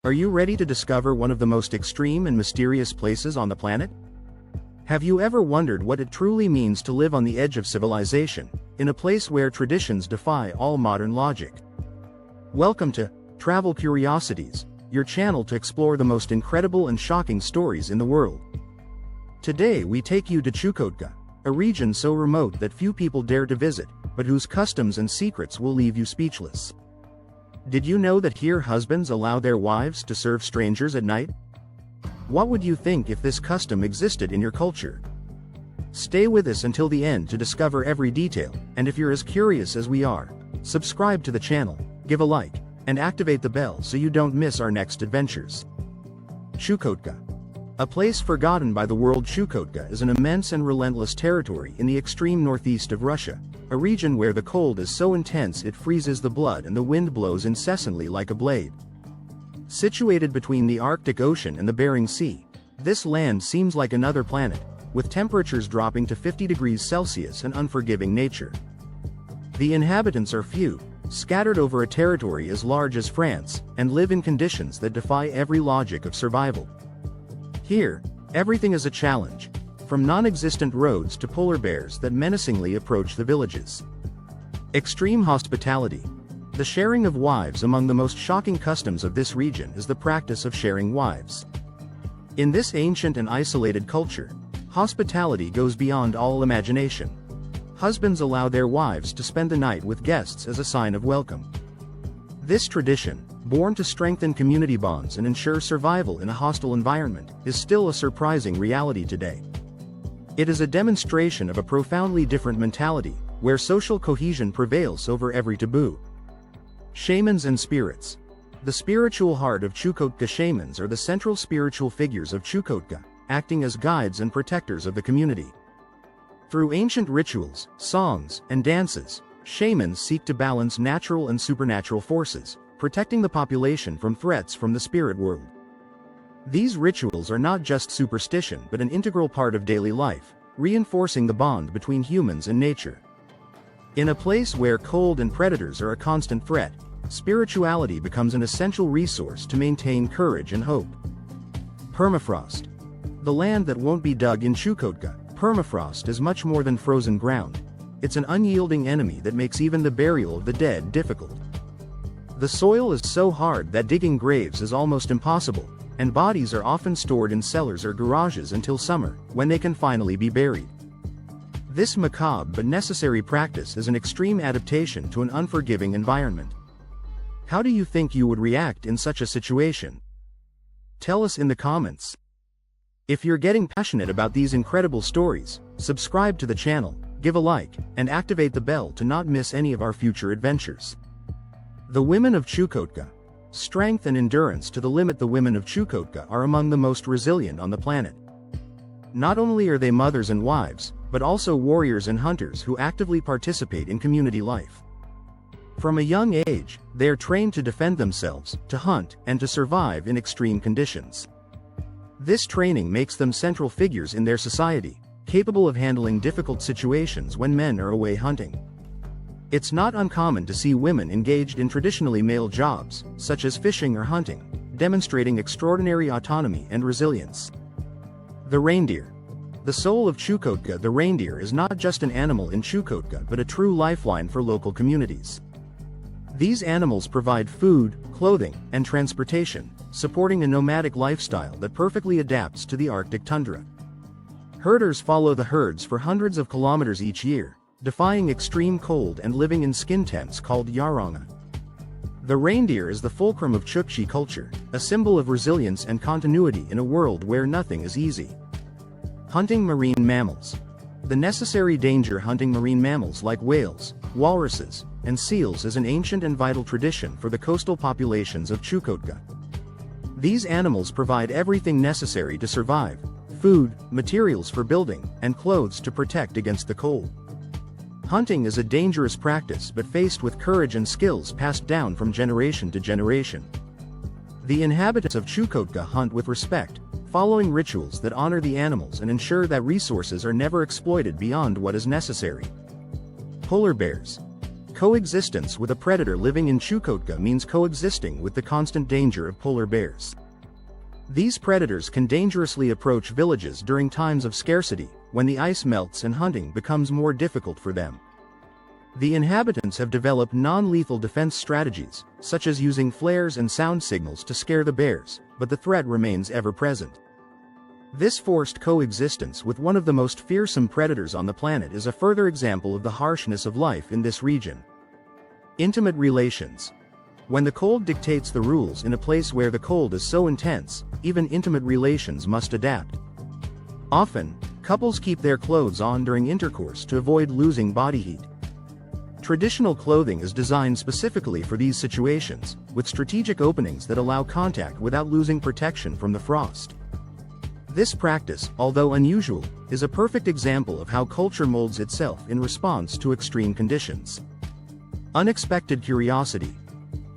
Are you ready to discover one of the most extreme and mysterious places on the planet? Have you ever wondered what it truly means to live on the edge of civilization, in a place where traditions defy all modern logic? Welcome to Travel Curiosities, your channel to explore the most incredible and shocking stories in the world. Today we take you to Chukotka, a region so remote that few people dare to visit, but whose customs and secrets will leave you speechless. Did you know that here husbands allow their wives to serve strangers at night? What would you think if this custom existed in your culture? Stay with us until the end to discover every detail, and if you're as curious as we are, subscribe to the channel, give a like, and activate the bell so you don't miss our next adventures. Chukotka. A place forgotten by the world. Chukotka is an immense and relentless territory in the extreme northeast of Russia, a region where the cold is so intense it freezes the blood and the wind blows incessantly like a blade. Situated between the Arctic Ocean and the Bering Sea, this land seems like another planet, with temperatures dropping to 50 degrees Celsius and unforgiving nature. The inhabitants are few, scattered over a territory as large as France, and live in conditions that defy every logic of survival. Here, everything is a challenge, from non-existent roads to polar bears that menacingly approach the villages. Extreme hospitality. The sharing of wives. Among the most shocking customs of this region is the practice of sharing wives. In this ancient and isolated culture, hospitality goes beyond all imagination. Husbands allow their wives to spend the night with guests as a sign of welcome. This tradition, born to strengthen community bonds and ensure survival in a hostile environment, is still a surprising reality today. It is a demonstration of a profoundly different mentality, where social cohesion prevails over every taboo. Shamans and spirits. The spiritual heart of Chukotka. Shamans are the central spiritual figures of Chukotka, acting as guides and protectors of the community. Through ancient rituals, songs, and dances, shamans seek to balance natural and supernatural forces, protecting the population from threats from the spirit world. These rituals are not just superstition but an integral part of daily life, reinforcing the bond between humans and nature. In a place where cold and predators are a constant threat, spirituality becomes an essential resource to maintain courage and hope. Permafrost. The land that won't be dug in Chukotka. Permafrost is much more than frozen ground. It's an unyielding enemy that makes even the burial of the dead difficult. The soil is so hard that digging graves is almost impossible, and bodies are often stored in cellars or garages until summer, when they can finally be buried. This macabre but necessary practice is an extreme adaptation to an unforgiving environment. How do you think you would react in such a situation? Tell us in the comments. If you're getting passionate about these incredible stories, subscribe to the channel, give a like, and activate the bell to not miss any of our future adventures. The women of Chukotka. Strength and endurance to the limit. The women of Chukotka are among the most resilient on the planet. Not only are they mothers and wives, but also warriors and hunters who actively participate in community life. From a young age, they are trained to defend themselves, to hunt, and to survive in extreme conditions. This training makes them central figures in their society, capable of handling difficult situations when men are away hunting. It's not uncommon to see women engaged in traditionally male jobs, such as fishing or hunting, demonstrating extraordinary autonomy and resilience. The reindeer. The soul of Chukotka. The reindeer is not just an animal in Chukotka but a true lifeline for local communities. These animals provide food, clothing, and transportation, supporting a nomadic lifestyle that perfectly adapts to the Arctic tundra. Herders follow the herds for hundreds of kilometers each year, defying extreme cold and living in skin tents called yaronga. The reindeer is the fulcrum of Chukchi culture, a symbol of resilience and continuity in a world where nothing is easy. Hunting marine mammals. The necessary danger. Hunting marine mammals like whales, walruses, and seals is an ancient and vital tradition for the coastal populations of Chukotka. These animals provide everything necessary to survive: food, materials for building, and clothes to protect against the cold. Hunting is a dangerous practice but faced with courage and skills passed down from generation to generation. The inhabitants of Chukotka hunt with respect, following rituals that honor the animals and ensure that resources are never exploited beyond what is necessary. Polar bears. Coexistence with a predator living in Chukotka means coexisting with the constant danger of polar bears. These predators can dangerously approach villages during times of scarcity, when the ice melts and hunting becomes more difficult for them. The inhabitants have developed non-lethal defense strategies, such as using flares and sound signals to scare the bears, but the threat remains ever present. This forced coexistence with one of the most fearsome predators on the planet is a further example of the harshness of life in this region. Intimate relations. When the cold dictates the rules in a place where the cold is so intense, even intimate relations must adapt. Often, couples keep their clothes on during intercourse to avoid losing body heat. Traditional clothing is designed specifically for these situations, with strategic openings that allow contact without losing protection from the frost. This practice, although unusual, is a perfect example of how culture molds itself in response to extreme conditions. Unexpected curiosity.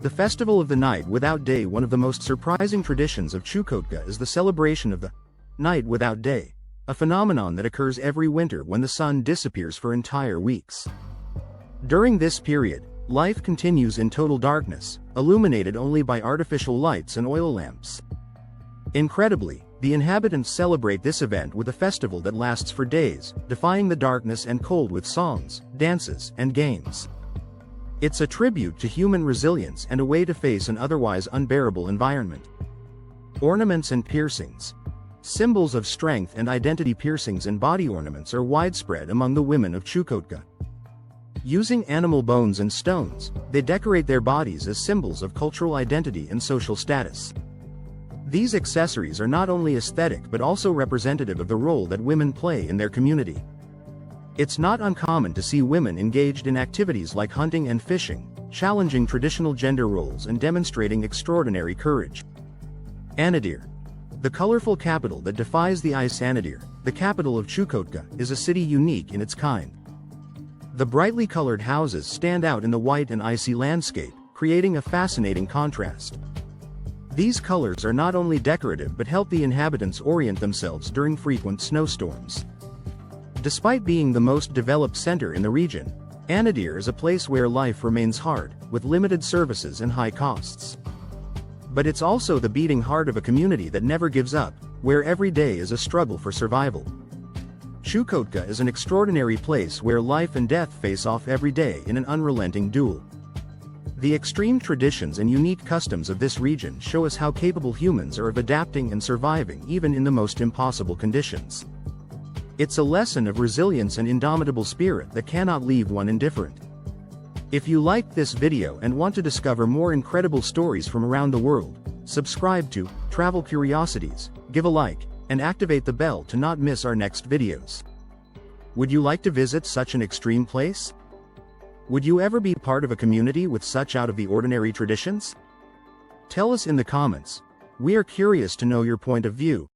The Festival of the Night Without Day. One of the most surprising traditions of Chukotka is the celebration of the Night Without Day, a phenomenon that occurs every winter when the sun disappears for entire weeks. During this period, life continues in total darkness, illuminated only by artificial lights and oil lamps. Incredibly, the inhabitants celebrate this event with a festival that lasts for days, defying the darkness and cold with songs, dances, and games. It's a tribute to human resilience and a way to face an otherwise unbearable environment. Ornaments and piercings. Symbols of strength and identity. Piercings and body ornaments are widespread among the women of Chukotka. Using animal bones and stones, they decorate their bodies as symbols of cultural identity and social status. These accessories are not only aesthetic but also representative of the role that women play in their community. It's not uncommon to see women engaged in activities like hunting and fishing, challenging traditional gender roles and demonstrating extraordinary courage. Anadyr. The colorful capital that defies the ice. Anadyr, the capital of Chukotka, is a city unique in its kind. The brightly colored houses stand out in the white and icy landscape, creating a fascinating contrast. These colors are not only decorative but help the inhabitants orient themselves during frequent snowstorms. Despite being the most developed center in the region, Anadyr is a place where life remains hard, with limited services and high costs. But it's also the beating heart of a community that never gives up, where every day is a struggle for survival. Chukotka is an extraordinary place where life and death face off every day in an unrelenting duel. The extreme traditions and unique customs of this region show us how capable humans are of adapting and surviving even in the most impossible conditions. It's a lesson of resilience and indomitable spirit that cannot leave one indifferent. If you liked this video and want to discover more incredible stories from around the world, subscribe to Travel Curiosities, give a like, and activate the bell to not miss our next videos. Would you like to visit such an extreme place? Would you ever be part of a community with such out-of-the-ordinary traditions? Tell us in the comments. We are curious to know your point of view.